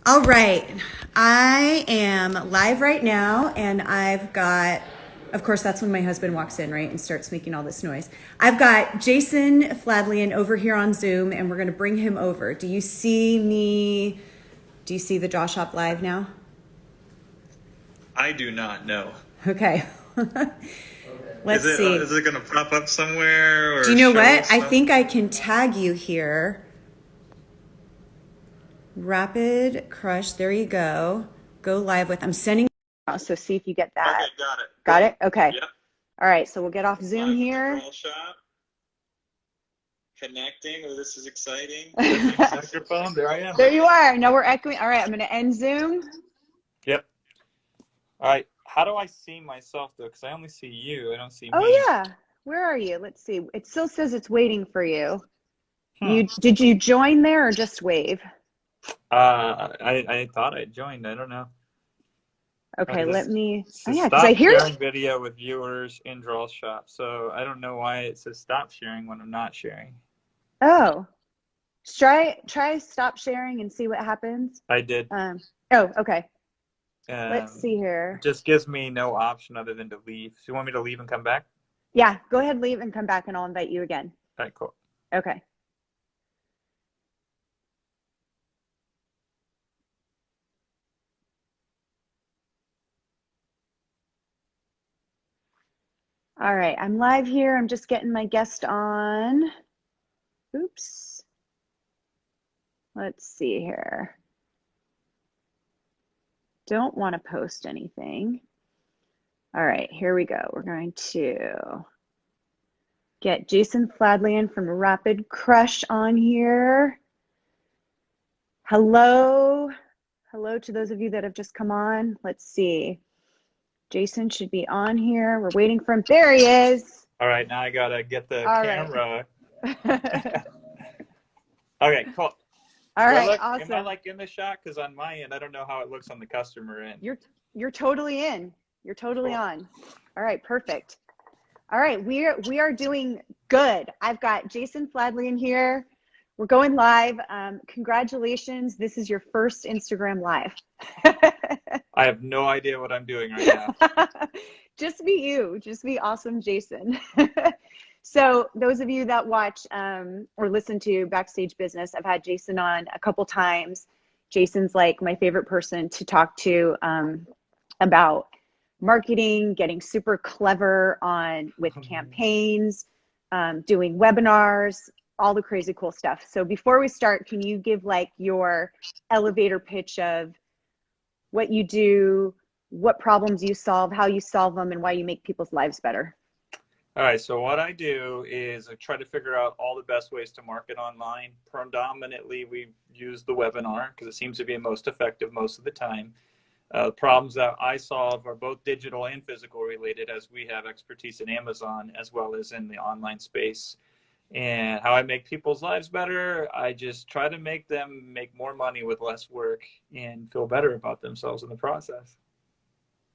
All right. I am live right now, and I've got, of course, that's when my husband walks in, right, and starts making all this noise. I've got Jason Fladlien over here on Zoom, and we're going to bring him over. Do you see me? Do you see the Jaw Shop live now? I do not know. Okay. Is Let's it see. is it going to pop up somewhere Do you or know show what? us I something? think I can tag you here. Rapid Crush. There you go. Go live with. I'm sending. So see if you get Okay, that. got it. Got it? Okay. Yep. All right. So we'll get off Zoom Live from the here. draw shop. Connecting. Oh, this is exciting. Microphone, there I am. There you are. No, we're echoing. All right. I'm going to end Zoom. Yep. All right. How do I see myself though? Because I only see you. I don't see me. Oh, yeah. Where are you? Let's see. It still says it's waiting for you. Hmm. Did you join there or just wave? I thought I joined. I don't know. Okay. Let me. Oh, yeah. Because I Stop hear. sharing video with viewers in Draw Shop. So I don't know why it says stop sharing when I'm not sharing. Oh, try stop sharing and see what happens. I did. Oh, okay. Let's Um, see here. it just gives me no option other than to leave. So you want me to leave and come back? Yeah. Go ahead, leave and come back, and I'll invite you again. All right, cool. Okay. All right. I'm live here. I'm just getting my guest on. Oops. Let's see here. Don't want to post anything. All right, here we go. We're going to get Jason Fladlien from Rapid Crush on here. Hello. Hello to those of you that have just come on. Let's see. Jason should be on here. We're waiting for him. There he is. All right, now I gotta get the All right. camera. Okay, cool. All right, Am I awesome. like in the shot? Because on my end, I don't know how it looks on the customer end. You're totally in. You're totally Cool. on. All right, perfect. All right, we are doing good. I've got Jason Fladlien here. We're going live. Congratulations. This is your first Instagram live. I have no idea what I'm doing right now. Just be you. Just be awesome, Jason. So those of you that watch or listen to Backstage Business, I've had Jason on a couple times. Jason's like my favorite person to talk to about marketing, getting super clever on with campaigns, doing webinars, all the crazy cool stuff. So before we start, can you give like your elevator pitch of what you do, what problems you solve, how you solve them, and why you make people's lives better? All right, so what I do is I try to figure out all the best ways to market online. Predominantly, we use the webinar because it seems to be most effective most of the time. Problems that I solve are both digital and physical related, as we have expertise in Amazon as well as in the online space. And how I make people's lives better, I just try to make them make more money with less work and feel better about themselves in the process.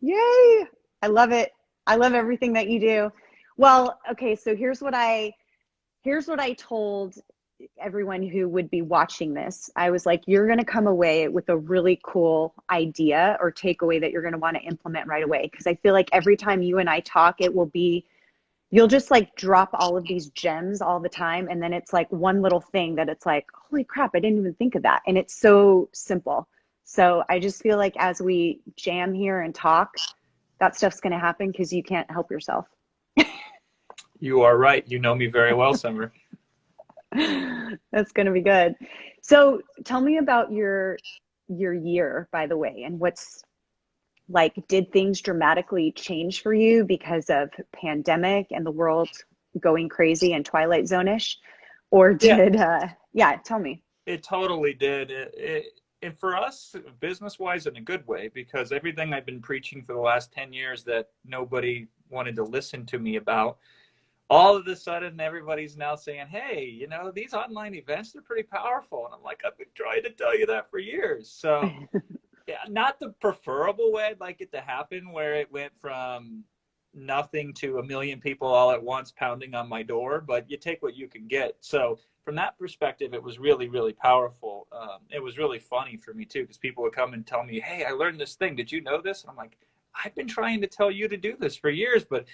Yay! I love it. I love everything that you do. Well, okay, so here's what I told everyone who would be watching this. I was like, you're going to come away with a really cool idea or takeaway that you're going to want to implement right away. Because I feel like every time you and I talk, it will be, you'll just like drop all of these gems all the time. And then it's like one little thing that it's like, holy crap, I didn't even think of that. And it's so simple. So I just feel like as we jam here and talk, that stuff's going to happen because you can't help yourself. You are right. You know me very well, Summer. That's going to be good. So tell me about your year, by the way, and what's like, did things dramatically change for you because of pandemic and the world going crazy and Twilight Zone-ish? Or Yeah, did, yeah, tell me. it totally did. And for us, business-wise, in a good way, because everything I've been preaching for the last 10 years that nobody wanted to listen to me about, all of a sudden, everybody's now saying, hey, you know, these online events, they're pretty powerful. And I'm like, I've been trying to tell you that for years. So, yeah, not the preferable way I'd like it to happen, where it went from nothing to a million people all at once pounding on my door, but you take what you can get. So from that perspective, it was really, really powerful. It was really funny for me too, because people would come and tell me, hey, I learned this thing. Did you know this? And I'm like, I've been trying to tell you to do this for years, but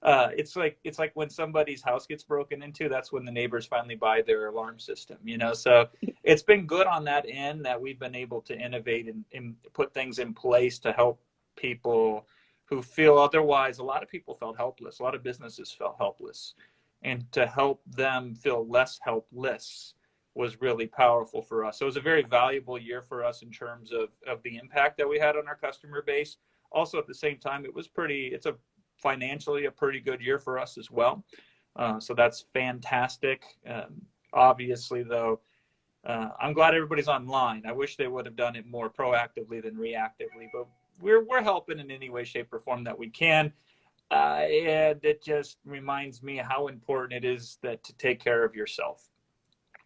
it's like when somebody's house gets broken into, that's when the neighbors finally buy their alarm system, you know? So it's been good on that end that we've been able to innovate and put things in place to help people who feel otherwise. A lot of people felt helpless. A lot of businesses felt helpless. And to help them feel less helpless was really powerful for us. So it was a very valuable year for us in terms of the impact that we had on our customer base. Also, at the same time, it's financially a pretty good year for us as well. So that's fantastic. Obviously, though, I'm glad everybody's online. I wish they would have done it more proactively than reactively, but we're helping in any way, shape, or form that we can. And it just reminds me how important it is to take care of yourself.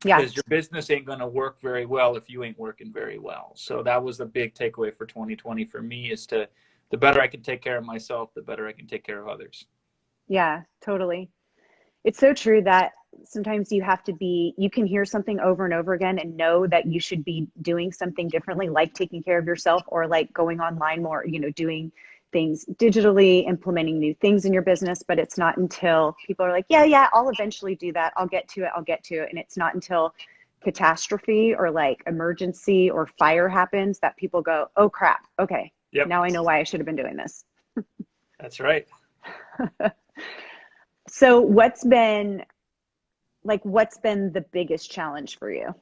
Yeah. Because your business ain't going to work very well if you ain't working very well. So that was the big takeaway for 2020 for me, is the better I can take care of myself, the better I can take care of others. Yeah, totally. It's so true that sometimes you can hear something over and over again and know that you should be doing something differently, like taking care of yourself, or like going online more, doing things digitally, implementing new things in your business. But it's not until people are like, yeah, I'll eventually do that. I'll get to it. And it's not until catastrophe or like emergency or fire happens that people go, oh crap. Okay. Yep. Now I know why I should have been doing this. That's right. So what's been the biggest challenge for you?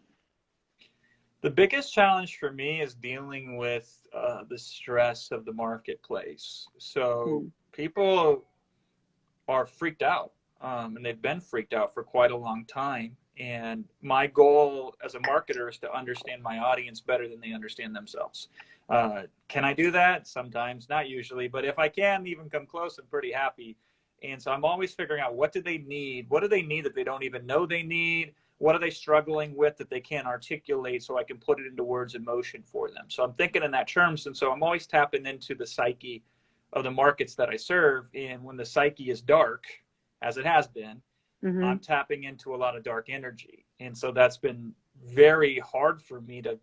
The biggest challenge for me is dealing with the stress of the marketplace. So people are freaked out, and they've been freaked out for quite a long time. And my goal as a marketer is to understand my audience better than they understand themselves. Can I do that? Sometimes, not usually, but if I can even come close, I'm pretty happy. And so I'm always figuring out, what do they need? What do they need that they don't even know they need? What are they struggling with that they can't articulate, so I can put it into words and motion for them? So I'm thinking in that terms. And so I'm always tapping into the psyche of the markets that I serve. And when the psyche is dark, as it has been, I'm tapping into a lot of dark energy. And so that's been very hard for me to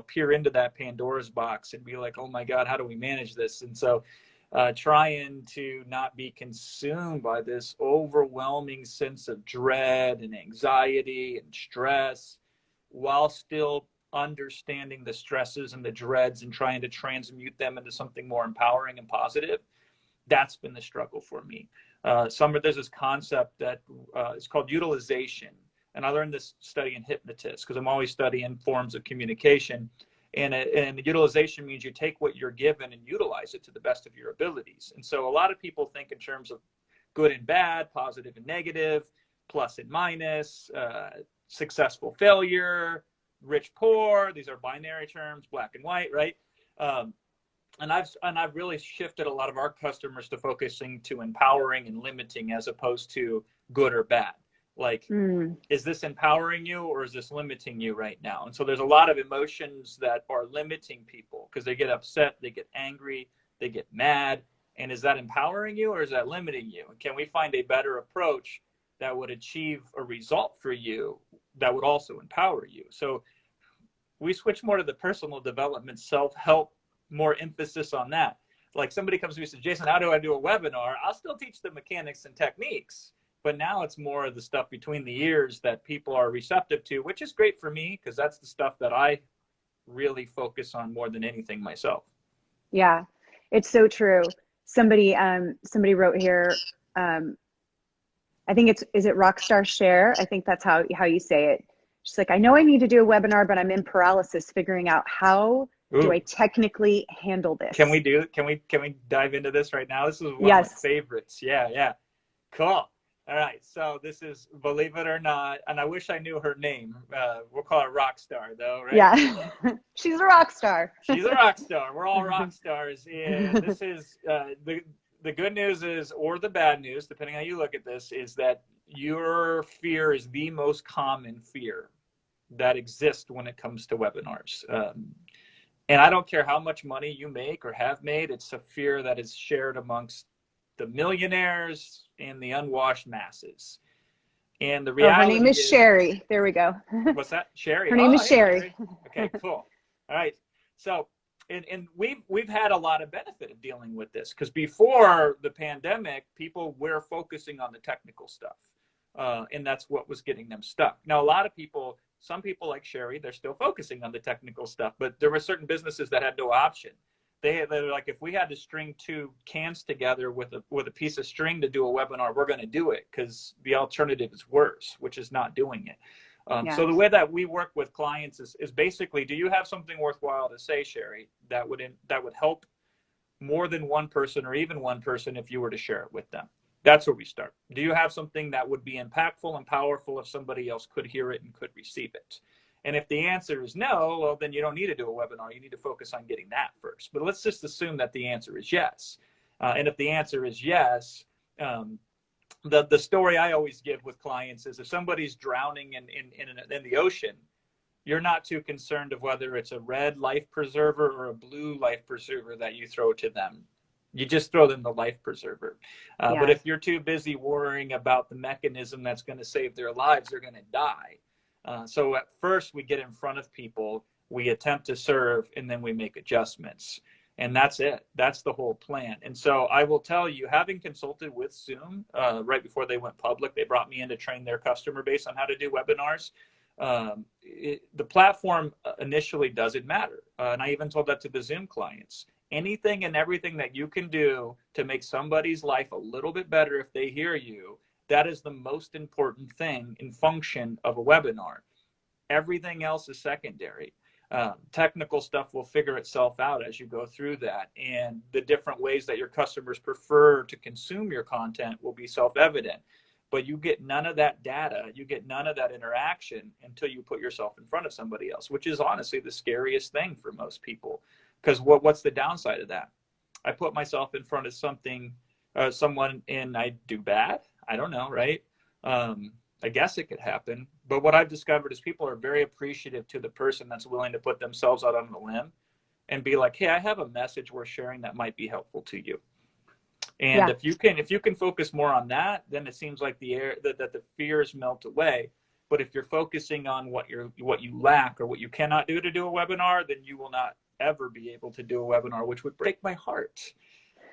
peer into that Pandora's box and be like, oh my God, how do we manage this? And so trying to not be consumed by this overwhelming sense of dread and anxiety and stress, while still understanding the stresses and the dreads and trying to transmute them into something more empowering and positive. That's been the struggle for me. There's this concept that is called utilization. And I learned this studying hypnotists, because I'm always studying forms of communication. And the utilization means you take what you're given and utilize it to the best of your abilities. And so a lot of people think in terms of good and bad, positive and negative, plus and minus, successful, failure, rich, poor. These are binary terms, black and white, right? And I've really shifted a lot of our customers to focusing to empowering and limiting, as opposed to good or bad. Like, is this empowering you, or is this limiting you right now? And so there's a lot of emotions that are limiting people, because they get upset, they get angry, they get mad. And is that empowering you, or is that limiting you? And can we find a better approach that would achieve a result for you that would also empower you? So we switch more to the personal development, self-help, more emphasis on that. Like, somebody comes to me and says, Jason, how do I do a webinar? I'll still teach the mechanics and techniques. But now it's more of the stuff between the ears that people are receptive to, which is great for me, because that's the stuff that I really focus on more than anything myself. Yeah, it's so true. Somebody wrote here, I think is it Rockstar Share? I think that's how you say it. She's like, I know I need to do a webinar, but I'm in paralysis figuring out how do I technically handle this? Can we dive into this right now? This is one of my favorites. Yeah. Cool. All right, so this is, believe it or not, and I wish I knew her name. We'll call her Rockstar, though, right? Yeah, she's a rock star. She's a rock star. We're all rock stars. And this is, the good news is, or the bad news, depending on how you look at this, is that your fear is the most common fear that exists when it comes to webinars. And I don't care how much money you make or have made, it's a fear that is shared amongst the millionaires and the unwashed masses. And the Oh, her reality name is Sherry. There we go. what's that? Sherry. Her name Oh, is hey, Sherry. Sherry. Okay, cool. All right. So, and we've had a lot of benefit of dealing with this, because before the pandemic, people were focusing on the technical stuff, and that's what was getting them stuck. Now, a lot of people, some people like Sherry, they're still focusing on the technical stuff, but there were certain businesses that had no option. They're like, if we had to string two cans together with a piece of string to do a webinar, we're going to do it, because the alternative is worse, which is not doing it. Yeah. So the way that we work with clients is basically, do you have something worthwhile to say, Sherry, that would help more than one person, or even one person, if you were to share it with them? That's where we start. Do you have something that would be impactful and powerful if somebody else could hear it and could receive it? And if the answer is no, well, then you don't need to do a webinar. You need to focus on getting that first. But let's just assume that the answer is yes. And if the answer is yes, the story I always give with clients is, if somebody's drowning in the ocean, you're not too concerned of whether it's a red life preserver or a blue life preserver that you throw to them. You just throw them the life preserver. But if you're too busy worrying about the mechanism that's going to save their lives, they're going to die. So at first we get in front of people, we attempt to serve, and then we make adjustments. And that's it. That's the whole plan. And so I will tell you, having consulted with Zoom right before they went public, they brought me in to train their customer base on how to do webinars. The platform initially doesn't matter. And I even told that to the Zoom clients. Anything and everything that you can do to make somebody's life a little bit better if they hear you, that is the most important thing and function of a webinar. Everything else is secondary. Technical stuff will figure itself out as you go through that. And the different ways that your customers prefer to consume your content will be self-evident. But you get none of that data, you get none of that interaction until you put yourself in front of somebody else, which is honestly the scariest thing for most people. Because what's the downside of that? I put myself in front of someone, and I do bad. I don't know, right? I guess it could happen. But what I've discovered is people are very appreciative to the person that's willing to put themselves out on the limb and be like, hey, I have a message worth sharing that might be helpful to you. And if you can focus more on that, then it seems like that the fears melt away. But if you're focusing on what you lack or what you cannot do to do a webinar, then you will not ever be able to do a webinar, which would break my heart.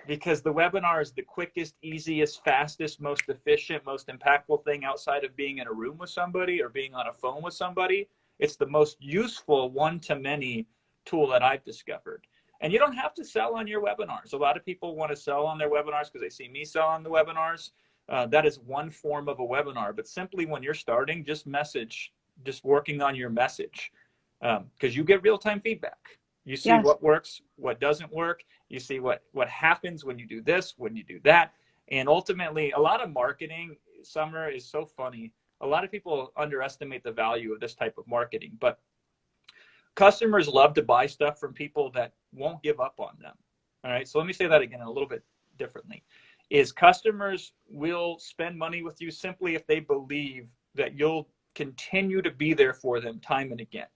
Because the webinar is the quickest, easiest, fastest, most efficient, most impactful thing outside of being in a room with somebody or being on a phone with somebody. It's the most useful one-to-many tool that I've discovered. And you don't have to sell on your webinars. A lot of people want to sell on their webinars because they see me sell on the webinars. That is one form of a webinar. But simply when you're starting, just working on your message, because you get real-time feedback. You see what works, what doesn't work. You see what happens when you do this, when you do that. And ultimately, a lot of marketing, Summer, is so funny. A lot of people underestimate the value of this type of marketing. But customers love to buy stuff from people that won't give up on them. All right. So let me say that again a little bit differently. Is customers will spend money with you simply if they believe that you'll continue to be there for them time and again.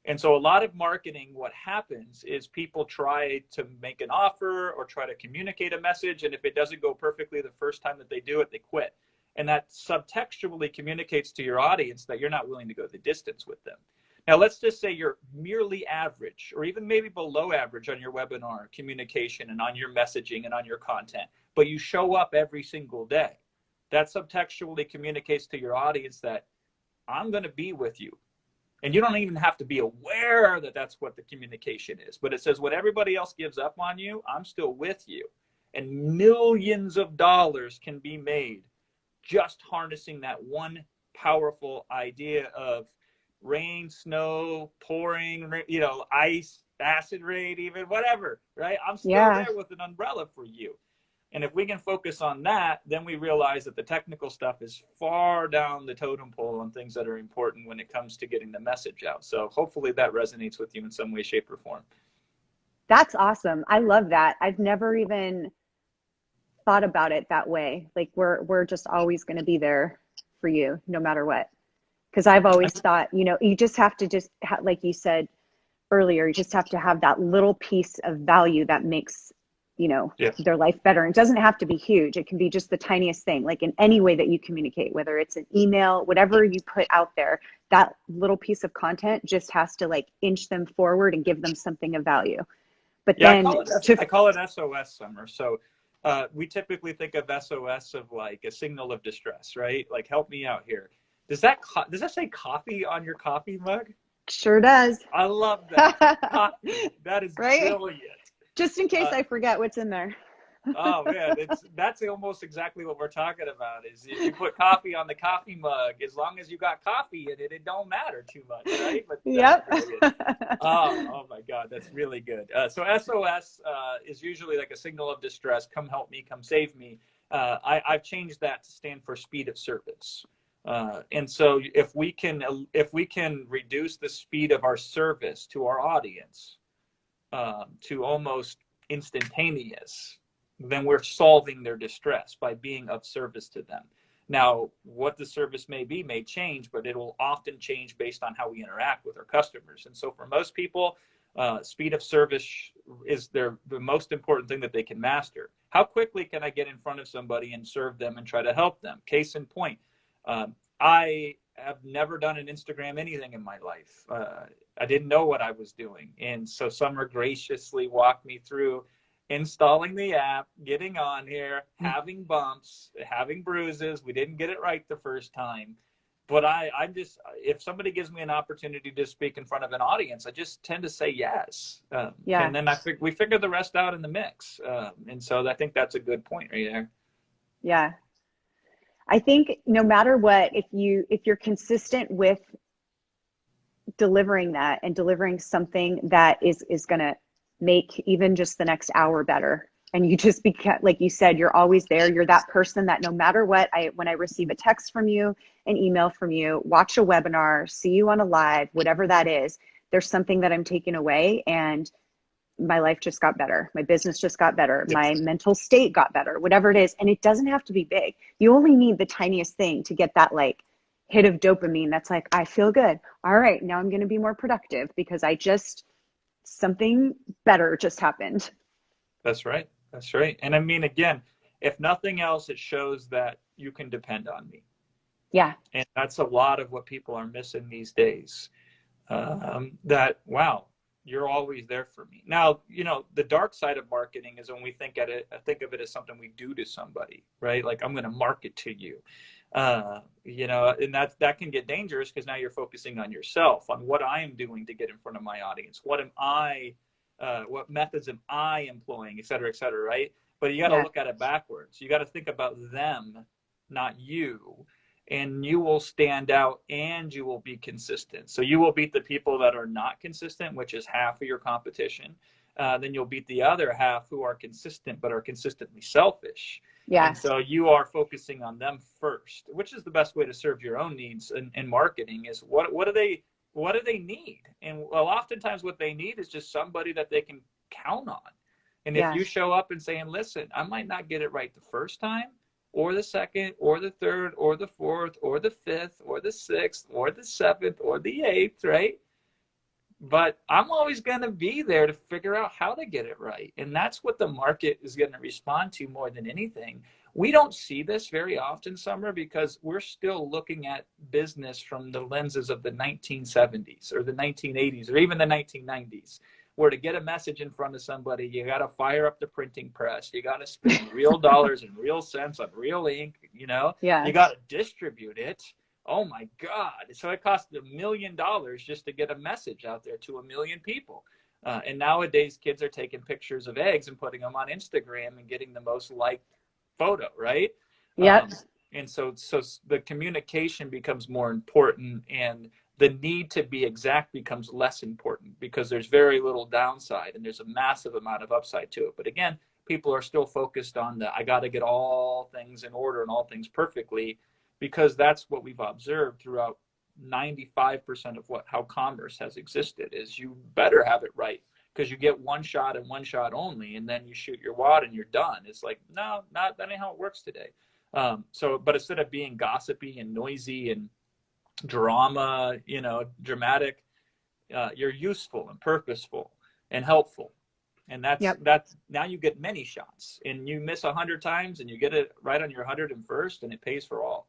And so a lot of marketing, what happens is people try to make an offer or try to communicate a message. And if it doesn't go perfectly the first time that they do it, they quit. And that subtextually communicates to your audience that you're not willing to go the distance with them. Now, let's just say you're merely average or even maybe below average on your webinar communication and on your messaging and on your content, but you show up every single day. That subtextually communicates to your audience that I'm going to be with you. And you don't even have to be aware that that's what the communication is. But it says when everybody else gives up on you, I'm still with you. And millions of dollars can be made just harnessing that one powerful idea of rain, snow, pouring, ice, acid rain, even whatever, right? I'm still there with an umbrella for you. And if we can focus on that, then we realize that the technical stuff is far down the totem pole on things that are important when it comes to getting the message out. So hopefully that resonates with you in some way, shape, or form. That's awesome. I love that. I've never even thought about it that way. Like we're just always going to be there for you no matter what. Because I've always thought, you just have to like you said earlier, you just have to have that little piece of value that makes you know, Yeah. their life better. And it doesn't have to be huge. It can be just the tiniest thing, like in any way that you communicate, whether it's an email, whatever you put out there, that little piece of content just has to like inch them forward and give them something of value. But Yeah, then I call it SOS, Summer. So we typically think of SOS of like a signal of distress, right? Like, help me out here. Does that say coffee on your coffee mug? sure does. I love that. Coffee. That is Right? brilliant. Just in case I forget what's in there. Oh man, that's almost exactly what we're talking about. Is if you put coffee on the coffee mug, as long as you got coffee in it, it don't matter too much, right? But that's Yep. brilliant. Oh my God, that's really good. So SOS is usually like a signal of distress. Come help me, come save me. I've changed that to stand for speed of service. And so if we can reduce the speed of our service to our audience to almost instantaneous, then we're solving their distress by being of service to them. Now, what the service may be may change, but it will often change based on how we interact with our customers. And so for most people, speed of service is the most important thing that they can master. How quickly can I get in front of somebody and serve them and try to help them? Case in point, I have never done an Instagram anything in my life. I didn't know what I was doing. And so Summer graciously walked me through installing the app, getting on here, having bumps, having bruises. We didn't get it right the first time. But I'm just, if somebody gives me an opportunity to speak in front of an audience, I just tend to say yes. Yeah. And then we figure the rest out in the mix. And so I think that's a good point right there. Yeah. I think no matter what, if you're consistent with delivering that and delivering something that is going to make even just the next hour better, and you just like you said, you're always there. You're that person that no matter what, when I receive a text from you, an email from you, watch a webinar, see you on a live, whatever that is, there's something that I'm taking away, and my life just got better. My business just got better. My mental state got better, whatever it is. And it doesn't have to be big. You only need the tiniest thing to get that like hit of dopamine. That's like, I feel good. All right, now I'm going to be more productive because something better just happened. That's right. That's right. And I mean, again, if nothing else, it shows that you can depend on me. Yeah. And that's a lot of what people are missing these days. That, wow, you're always there for me. Now, you know, the dark side of marketing is when we think of it as something we do to somebody, right? Like, I'm going to market to you, you know, and that can get dangerous because now you're focusing on yourself, on what I am doing to get in front of my audience. What methods am I employing, et cetera, right? But you got to look at it backwards. You got to think about them, not you. And you will stand out and you will be consistent. So you will beat the people that are not consistent, which is half of your competition. Then you'll beat the other half who are consistent, but are consistently selfish. Yeah. And so you are focusing on them first, which is the best way to serve your own needs in marketing is what do they need? And well, oftentimes what they need is just somebody that they can count on. And if you show up and saying, listen, I might not get it right the first time, or the second, or the third, or the fourth, or the fifth, or the sixth, or the seventh, or the eighth, right? But I'm always going to be there to figure out how to get it right. And that's what the market is going to respond to more than anything. We don't see this very often, Summer, because we're still looking at business from the lenses of the 1970s or the 1980s or even the 1990s. Where to get a message in front of somebody, you got to fire up the printing press. You got to spend real dollars and real cents on real ink, you know? Yeah. You got to distribute it. Oh my God. So it costs $1 million just to get a message out there to 1 million people. And nowadays kids are taking pictures of eggs and putting them on Instagram and getting the most liked photo, right? Yep. And so the communication becomes more important, and the need to be exact becomes less important because there's very little downside and there's a massive amount of upside to it. But again, people are still focused on I got to get all things in order and all things perfectly, because that's what we've observed throughout 95% of how commerce has existed is you better have it right, because you get one shot and one shot only, and then you shoot your wad and you're done. It's like, no, that ain't how it works today. But instead of being gossipy and noisy and drama, dramatic, you're useful and purposeful and helpful. And that's Yep. now you get many shots, and you miss 100 times and you get it right on your 101st, and it pays for all.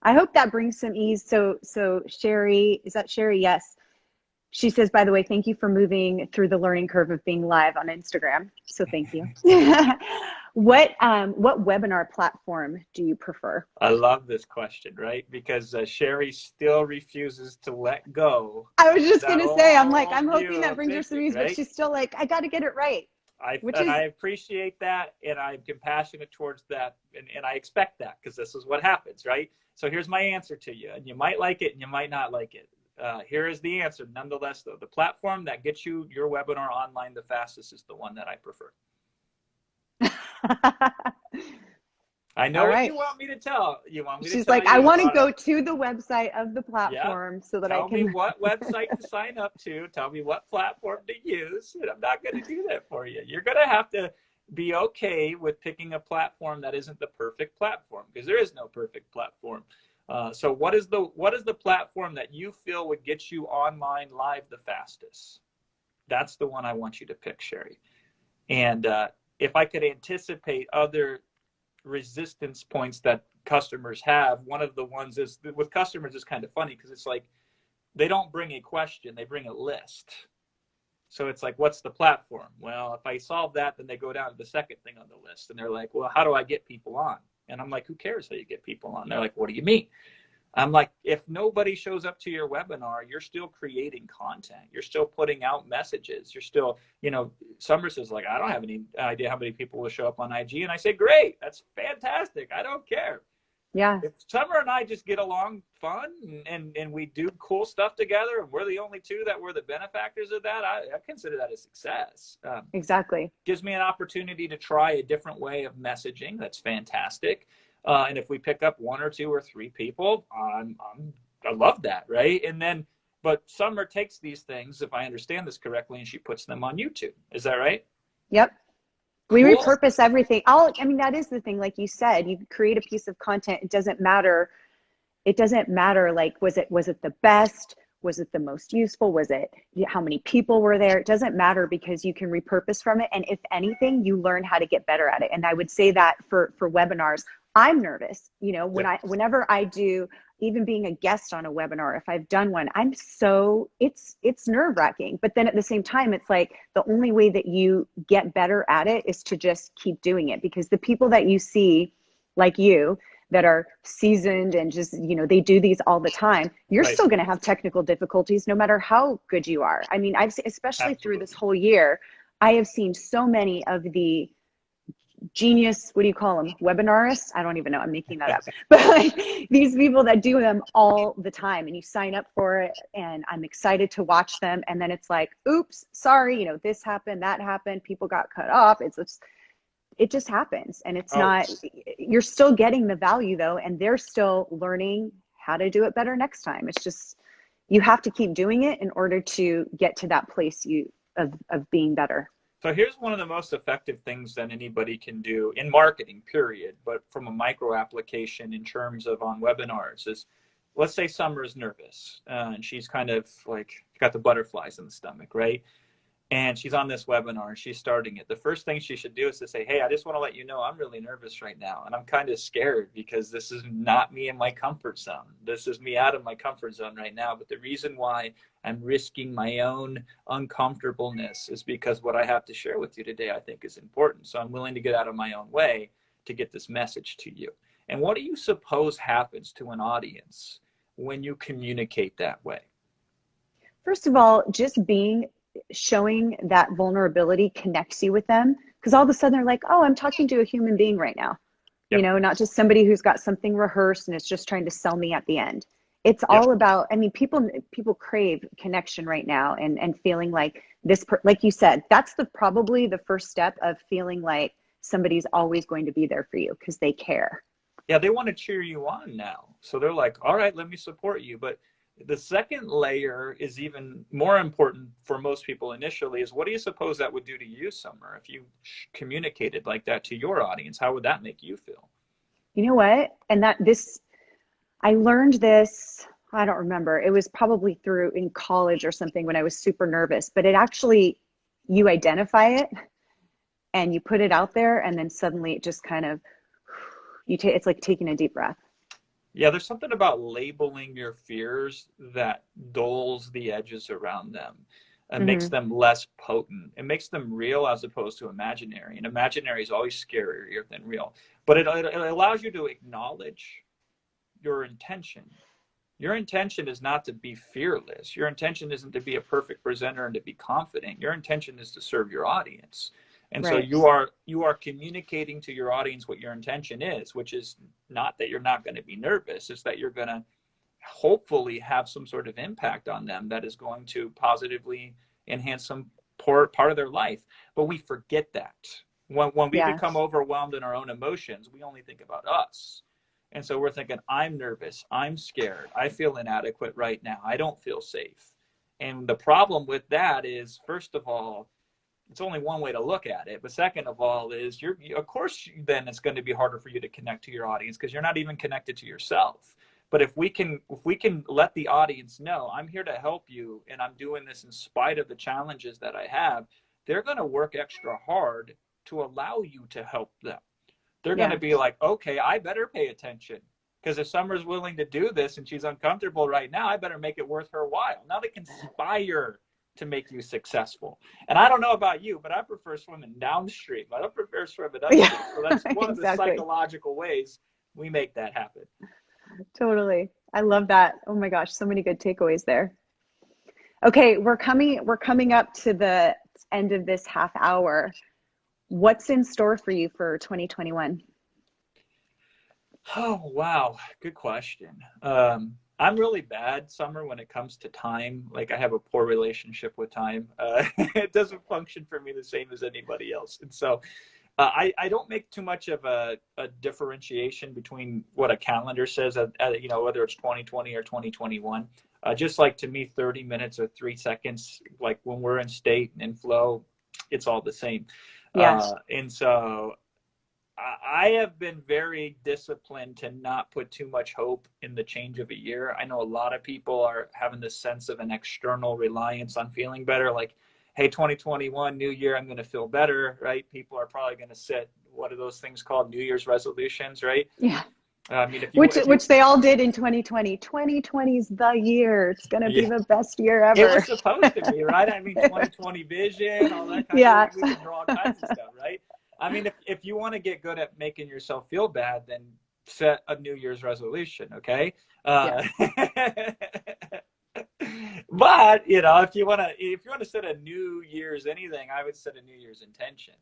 I hope that brings some ease. So Sherry, is that Sherry? Yes. She says, by the way, thank you for moving through the learning curve of being live on Instagram. So thank you. What webinar platform do you prefer? I love this question, right? Because Sherry still refuses to let go. I was just That going to say, I'm like, old I'm view hoping that of brings her some thinking, ease, but right? she's still like, I got to get it right. I appreciate that, and I'm compassionate towards that, and I expect that, because this is what happens, right? So here's my answer to you, and you might like it and you might not like it. Here is the answer. Nonetheless, though, the platform that gets you your webinar online the fastest is the one that I prefer. I know All what right. you want me to tell. You want me to She's tell like, you I want to about go it. to the website of the Yeah. platform so that I Tell me can. what website to sign up to. Tell me what platform to use. And I'm not going to do that for you. You're going to have to be okay with picking a platform that isn't the perfect platform, because there is no perfect platform. So what is the platform that you feel would get you online live the fastest? That's the one I want you to pick, Sherry. And if I could anticipate other resistance points that customers have, one of the ones is, with customers, is kind of funny, because it's like they don't bring a question, they bring a list. So it's like, what's the platform? Well, if I solve that, then they go down to the second thing on the list, and they're like, well, how do I get people on? And I'm like, who cares how you get people on? They're like, what do you mean? I'm like, if nobody shows up to your webinar, you're still creating content. You're still putting out messages. You're still, Summer says, like, I don't have any idea how many people will show up on IG. And I say, great, that's fantastic. I don't care. Yeah. If Summer and I just get along fun and we do cool stuff together, and we're the only two that were the benefactors of that, I consider that a success. Exactly. Gives me an opportunity to try a different way of messaging. That's fantastic. And if we pick up one or two or three people, I love that, right? And then, but Summer takes these things, if I understand this correctly, and she puts them on YouTube. Is that right? Yep. Cool. We repurpose everything. That is the thing. Like you said, you create a piece of content. It doesn't matter. Like, was it the best? Was it the most useful? Was it how many people were there? It doesn't matter, because you can repurpose from it. And if anything, you learn how to get better at it. And I would say that for webinars, I'm nervous, whenever I do, even being a guest on a webinar, if I've done one, it's nerve wracking. But then at the same time, it's like the only way that you get better at it is to just keep doing it, because the people that you see, like you, that are seasoned and just, they do these all the time, you're Right. still going to have technical difficulties no matter how good you are. I mean, especially Absolutely. through this whole year, I have seen so many of the genius, what do you call them? Webinarists? I don't even know. I'm making that up. But like, these people that do them all the time, and you sign up for it, and I'm excited to watch them. And then it's like, oops, sorry, this happened, that happened, people got cut off. It just happens. And it's not, you're still getting the value though, and they're still learning how to do it better next time. It's just, you have to keep doing it in order to get to that place of being better. So here's one of the most effective things that anybody can do in marketing, period, but from a micro application in terms of on webinars is, let's say Summer is nervous and she's kind of like got the butterflies in the stomach, right? And she's on this webinar and she's starting it. The first thing she should do is to say, hey, I just want to let you know I'm really nervous right now. And I'm kind of scared because this is not me in my comfort zone. This is me out of my comfort zone right now. But the reason why I'm risking my own uncomfortableness is because what I have to share with you today, I think, is important. So I'm willing to get out of my own way to get this message to you. And what do you suppose happens to an audience when you communicate that way? First of all, just showing that vulnerability connects you with them, because all of a sudden they're like, oh, I'm talking to a human being right now. Yep. Not just somebody who's got something rehearsed and is just trying to sell me at the end. It's all about, people crave connection right now, and feeling like like you said, that's probably the first step of feeling like somebody's always going to be there for you because they care. Yeah, they want to cheer you on now. So they're like, all right, let me support you. But the second layer is even more important for most people initially, is what do you suppose that would do to you, Summer, if you communicated like that to your audience? How would that make you feel? You know what? And I learned this, I don't remember, it was probably in college or something when I was super nervous, but it actually you identify it and you put it out there, and then suddenly it just kind of, it's like taking a deep breath. Yeah, there's something about labeling your fears that dulls the edges around them and makes them less potent. It makes them real as opposed to imaginary. And imaginary is always scarier than real. But it allows you to acknowledge your intention. Your intention is not to be fearless. Your intention isn't to be a perfect presenter and to be confident. Your intention is to serve your audience. And so Right. you are communicating to your audience what your intention is, which is not that you're not going to be nervous. It's that you're going to hopefully have some sort of impact on them that is going to positively enhance some part of their life. But we forget that. When we Yes. become overwhelmed in our own emotions, we only think about us. And so we're thinking, I'm nervous, I'm scared, I feel inadequate right now, I don't feel safe. And the problem with that is, first of all, it's only one way to look at it. But second of all is of course, then it's going to be harder for you to connect to your audience because you're not even connected to yourself. But if we can let the audience know, I'm here to help you and I'm doing this in spite of the challenges that I have, they're going to work extra hard to allow you to help them. They're going to be like, okay, I better pay attention because if Summer's willing to do this and she's uncomfortable right now, I better make it worth her while. Now they conspire to make you successful. And I don't know about you, but I prefer swimming downstream. I don't prefer swimming upstream. So that's one of the psychological ways we make that happen. Totally. I love that. Oh my gosh, so many good takeaways there. Okay, we're coming up to the end of this half hour. What's in store for you for 2021? Oh, wow. Good question. I'm really bad, Summer, when it comes to time. Like I have a poor relationship with time. It doesn't function for me the same as anybody else. And so I don't make too much of a differentiation between what a calendar says, whether it's 2020 or 2021. Just like to me, 30 minutes or 3 seconds, like when we're in state and in flow, it's all the same. Yes. And so I have been very disciplined to not put too much hope in the change of a year. I know a lot of people are having this sense of an external reliance on feeling better, like, hey, 2021, new year, I'm going to feel better, right? People are probably going to set, what are those things called? New Year's resolutions, right? Yeah. I mean, which they all did in 2020. 2020 is the year. It's going to be the best year ever. It was supposed to be, right? I mean, 2020 vision, all that kind of thing. We can draw all kinds of stuff, right? I mean, if you want to get good at making yourself feel bad, then set a New Year's resolution, okay? But if you want to set a New Year's anything, I would set a New Year's intention.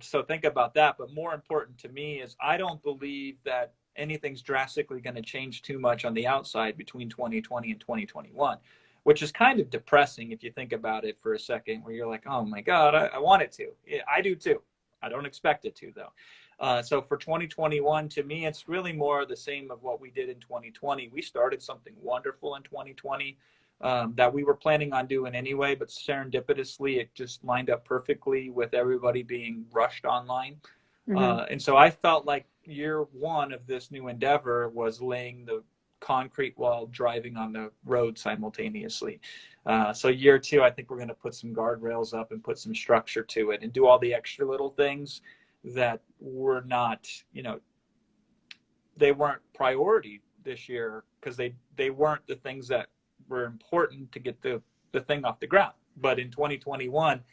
So think about that. But more important to me is I don't believe that anything's drastically going to change too much on the outside between 2020 and 2021. Which is kind of depressing if you think about it for a second, where you're like, oh my God, I want it to. Yeah, I do too. I don't expect it to, though. So for 2021, to me, it's really more the same of what we did in 2020. We started something wonderful in 2020 that we were planning on doing anyway, but serendipitously, it just lined up perfectly with everybody being rushed online. And so I felt like year one of this new endeavor was laying the concrete while driving on the road simultaneously. So year two, I think we're going to put some guardrails up and put some structure to it and do all the extra little things that were not, they weren't priority this year because they weren't the things that were important to get the thing off the ground. But in 2021,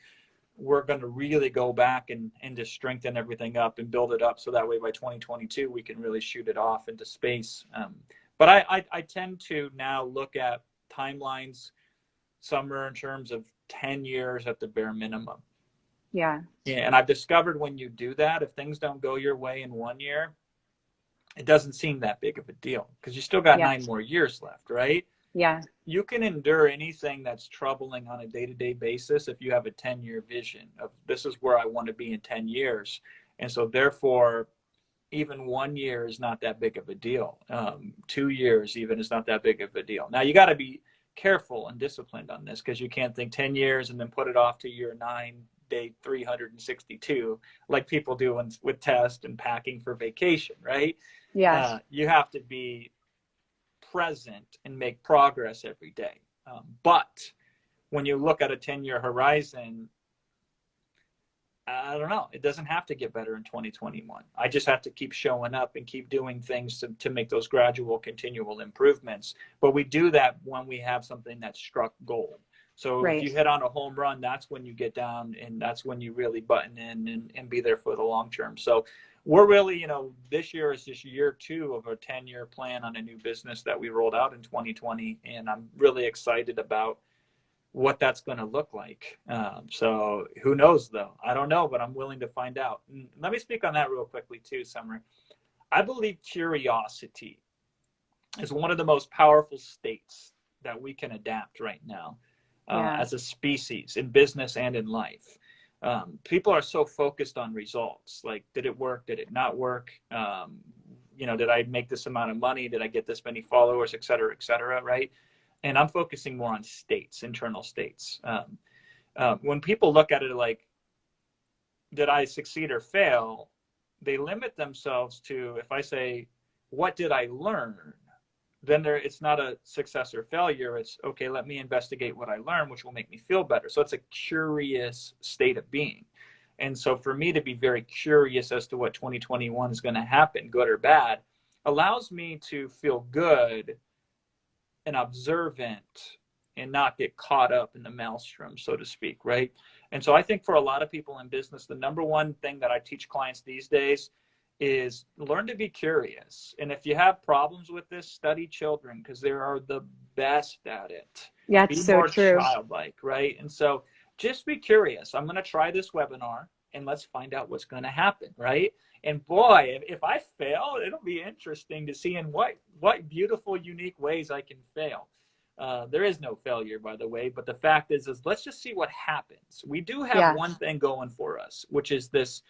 we're going to really go back and just strengthen everything up and build it up. So that way by 2022, we can really shoot it off into space. But I tend to now look at timelines, Summer, in terms of 10 years at the bare minimum. Yeah. And I've discovered when you do that, if things don't go your way in 1 year, it doesn't seem that big of a deal because you still got 9 more years left, right? Yeah. You can endure anything that's troubling on a day-to-day basis if you have a 10-year vision of this is where I want to be in 10 years. And so therefore, even 1 year is not that big of a deal. 2 years even is not that big of a deal. Now, you got to be careful and disciplined on this because you can't think 10 years and then put it off to year 9, day 362, like people do with test and packing for vacation, right? Yes. You have to be present and make progress every day. But when you look at a 10-year horizon, I don't know. It doesn't have to get better in 2021. I just have to keep showing up and keep doing things to make those gradual, continual improvements. But we do that when we have something that struck gold. So if you hit on a home run, that's when you get down, and that's when you really button in and be there for the long term. So we're really, you know, this year is just year 2 of a 10-year plan on a new business that we rolled out in 2020. And I'm really excited about what that's going to look like. So who knows though? I don't know, but I'm willing to find out. And let me speak on that real quickly too, Summer. I believe curiosity is one of the most powerful states that we can adapt right now as a species in business and in life. People are so focused on results. Like, did it work? Did it not work? You know, did I make this amount of money? Did I get this many followers, et cetera, right? And I'm focusing more on states, internal states. When people look at it like, did I succeed or fail? They limit themselves to, if I say, what did I learn? Then it's not a success or failure. It's, okay, let me investigate what I learned, which will make me feel better. So it's a curious state of being. And so for me to be very curious as to what 2021 is going to happen, good or bad, allows me to feel good and observant and not get caught up in the maelstrom, so to speak, right? And so I think for a lot of people in business, the number one thing that I teach clients these days is learn to be curious. And if you have problems with this, study children, because they are the best at it. Yeah, be it's so more true. childlike, right? And so just be curious. I'm going to try this webinar and let's find out what's going to happen, right? And boy, if I fail, it'll be interesting to see in what beautiful, unique ways I can fail. There is no failure, by the way, but the fact is let's just see what happens. We do have one thing going for us, which is this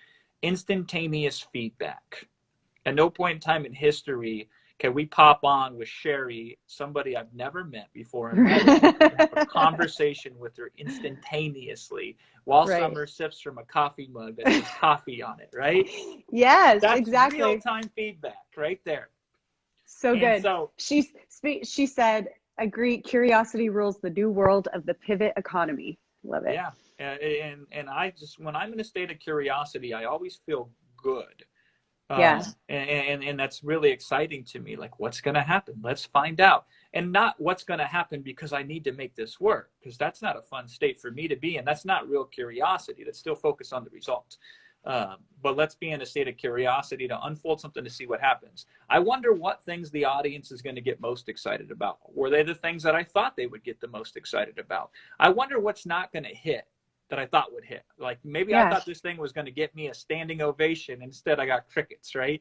instantaneous feedback. At no point in time in history can we pop on with Sherry, somebody I've never met before in my life, a conversation with her instantaneously while Summer sips from a coffee mug that has coffee on it, right? Yes, That's exactly. real-time feedback right there. So good. So she said, agree, curiosity rules the new world of the pivot economy. Love it. Yeah. And I just, when I'm in a state of curiosity, I always feel good. And that's really exciting to me. Like, what's going to happen? Let's find out. And not what's going to happen because I need to make this work, because that's not a fun state for me to be in. That's not real curiosity. That's still focused on the results. But let's be in a state of curiosity to unfold something to see what happens. I wonder what things the audience is going to get most excited about. Were they the things that I thought they would get the most excited about? I wonder what's not going to hit that I thought would hit. Like, maybe I thought this thing was going to get me a standing ovation. Instead, I got crickets, right?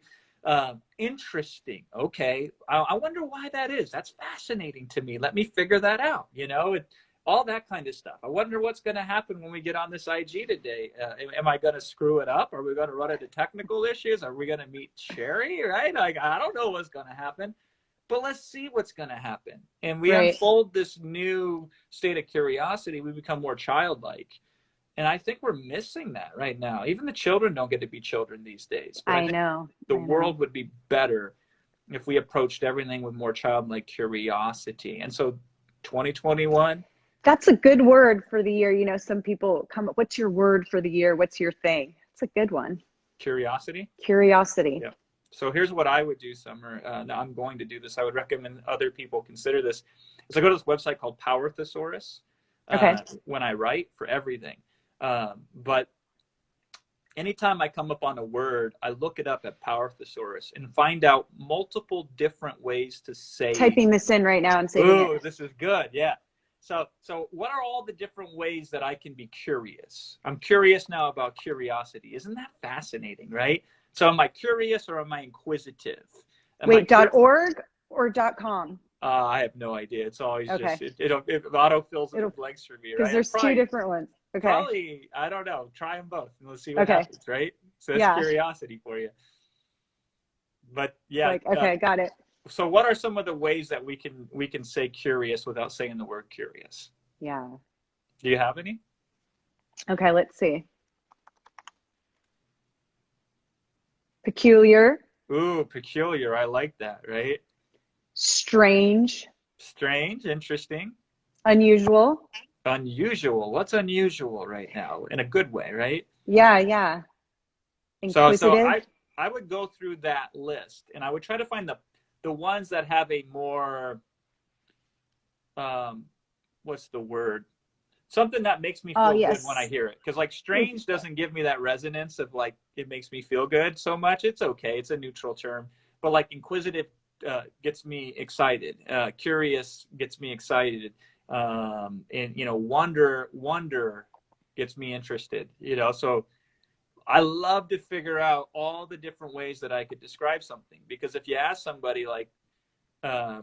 Interesting. Okay. I wonder why that is. That's fascinating to me. Let me figure that out. You know, all that kind of stuff. I wonder what's going to happen when we get on this IG today. Am I going to screw it up? Are we going to run into technical issues? Are we going to meet Sherry? Right? Like, I don't know what's going to happen, but let's see what's going to happen. And we unfold this new state of curiosity. We become more childlike. And I think we're missing that right now. Even the children don't get to be children these days. But I know. The world would be better if we approached everything with more childlike curiosity. And so 2021. That's a good word for the year. You know, some people come up, what's your word for the year? What's your thing? It's a good one. Curiosity? Curiosity. Yeah. So here's what I would do, Summer. Now I'm going to do this. I would recommend other people consider this. So I go to this website called Power Thesaurus when I write for everything. But anytime I come up on a word, I look it up at Power Thesaurus and find out multiple different ways to say. Typing this in right now and saying Ooh, this is good. Yeah. So what are all the different ways that I can be curious? I'm curious now about curiosity. Isn't that fascinating, right? So am I curious or am I inquisitive? Wait, .org or .com? I have no idea. It's always just, it auto-fills in the blanks for me, right? Because there's two different ones. Okay. Probably, I don't know. Try them both and let's see what happens, right? So that's curiosity for you. But yeah. Got it. So what are some of the ways that we can say curious without saying the word curious? Yeah. Do you have any? Okay, let's see. Peculiar. Ooh, peculiar. I like that, right? Strange. Strange, interesting. Unusual. Unusual. What's unusual right now in a good way, right? Yeah, yeah. So Inquisitive. I would go through that list and I would try to find the ones that have a more um what's the word? Something that makes me Oh, feel good when I yes. hear it. Because like strange doesn't give me that resonance of like it makes me feel good so much. It's okay. It's a neutral term. But like inquisitive gets me excited. Curious gets me excited. And you know, wonder gets me interested. You know, so I love to figure out all the different ways that I could describe something. Because if you ask somebody uh,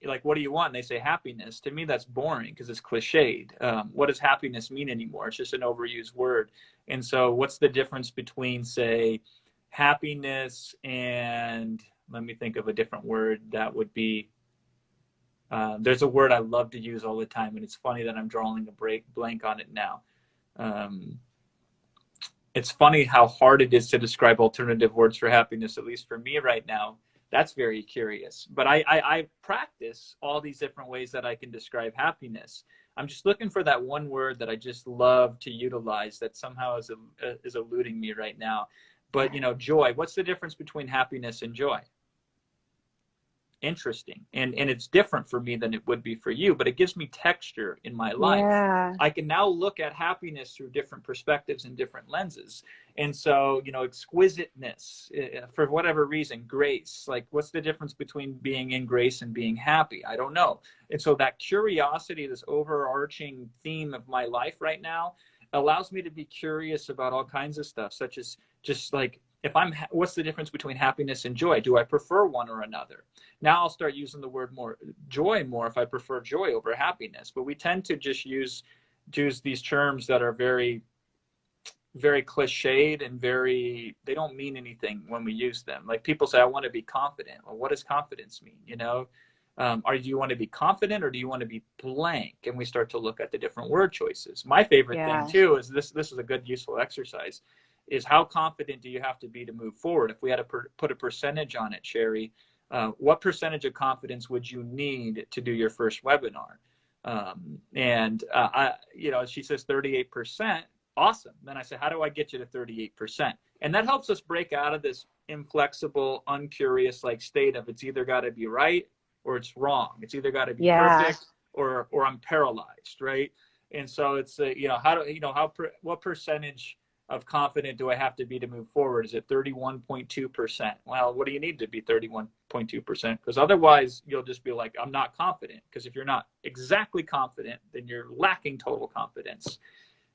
like what do you want, and they say happiness, to me that's boring because it's cliched. What does happiness mean anymore? It's just an overused word. And so what's the difference between, say, happiness and, let me think of a different word that would be, there's a word I love to use all the time, and it's funny that I'm drawing a blank on it now. um, it's funny how hard it is to describe alternative words for happiness, at least for me right now. That's very curious. But I practice all these different ways that I can describe happiness. I'm just looking for that one word that I just love to utilize that somehow is eluding me right now. But, you know, joy. What's the difference between happiness and joy? Interesting. And it's different for me than it would be for you, but it gives me texture in my life. Yeah. I can now look at happiness through different perspectives and different lenses. And so, you know, exquisiteness, for whatever reason, grace, like what's the difference between being in grace and being happy? I don't know. And so that curiosity, this overarching theme of my life right now, allows me to be curious about all kinds of stuff, such as just like, if what's the difference between happiness and joy? Do I prefer one or another? Now I'll start using the word joy more if I prefer joy over happiness. But we tend to just use these terms that are very, very cliched and they don't mean anything when we use them. Like people say, I want to be confident. Well, what does confidence mean? You know, do you want to be confident or do you want to be blank? And we start to look at the different word choices. My favorite thing Yeah. too is this is a good useful exercise, is how confident do you have to be to move forward? If we had to put a percentage on it, Sherry, what percentage of confidence would you need to do your first webinar? You know, she says 38%. Awesome. Then I say, how do I get you to 38%? And that helps us break out of this inflexible, uncurious like state of it's either got to be right or it's wrong. It's either got to be Yeah. perfect or I'm paralyzed, right? And so it's you know, what percentage of confident do I have to be to move forward? Is it 31.2%? Well, what do you need to be 31.2%? Because otherwise you'll just be like, I'm not confident. Because if you're not exactly confident, then you're lacking total confidence.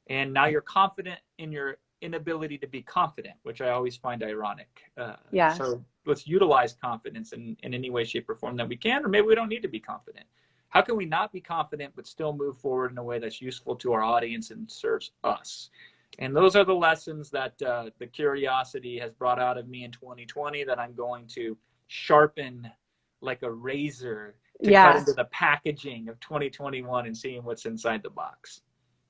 And now you're confident in your inability to be confident, which I always find ironic. Yeah. So let's utilize confidence in any way, shape, or form that we can, or maybe we don't need to be confident. How can we not be confident but still move forward in a way that's useful to our audience and serves us? And those are the lessons that the curiosity has brought out of me in 2020 that I'm going to sharpen like a razor to cut into the packaging of 2021 and seeing what's inside the box.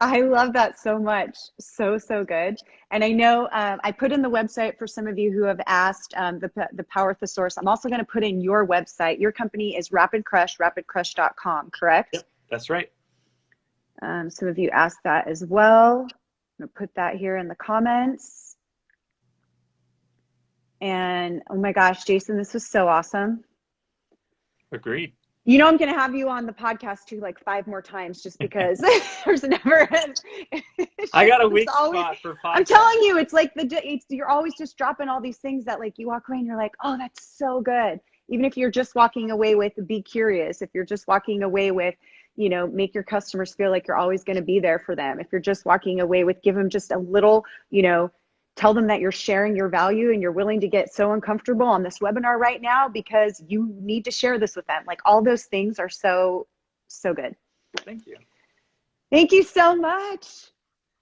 I love that so much. So, so good. And I know I put in the website for some of you who have asked the Power Thesaurus. I'm also going to put in your website. Your company is Rapid Crush, rapidcrush.com, correct? Yep, that's right. Some of you asked that as well. I'm going to put that here in the comments. And oh my gosh, Jason, this was so awesome. Agreed. You know, I'm going to have you on the podcast too, like 5 more times, just because there's never. I got a weak spot for podcasts. I'm telling you, it's like you're always just dropping all these things that like you walk away and you're like, oh, that's so good. Even if you're just walking away with be curious, if you're just walking away with, you know, make your customers feel like you're always going to be there for them. If you're just walking away with, give them just a little, you know, tell them that you're sharing your value and you're willing to get so uncomfortable on this webinar right now because you need to share this with them. Like all those things are so, so good. Thank you. Thank you so much.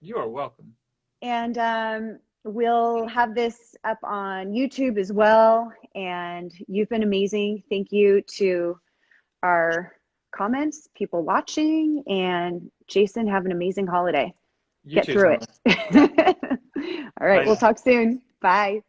You are welcome. And we'll have this up on YouTube as well. And you've been amazing. Thank you to our comments, people watching, and Jason, have an amazing holiday. Get through it. All right, we'll talk soon. Bye.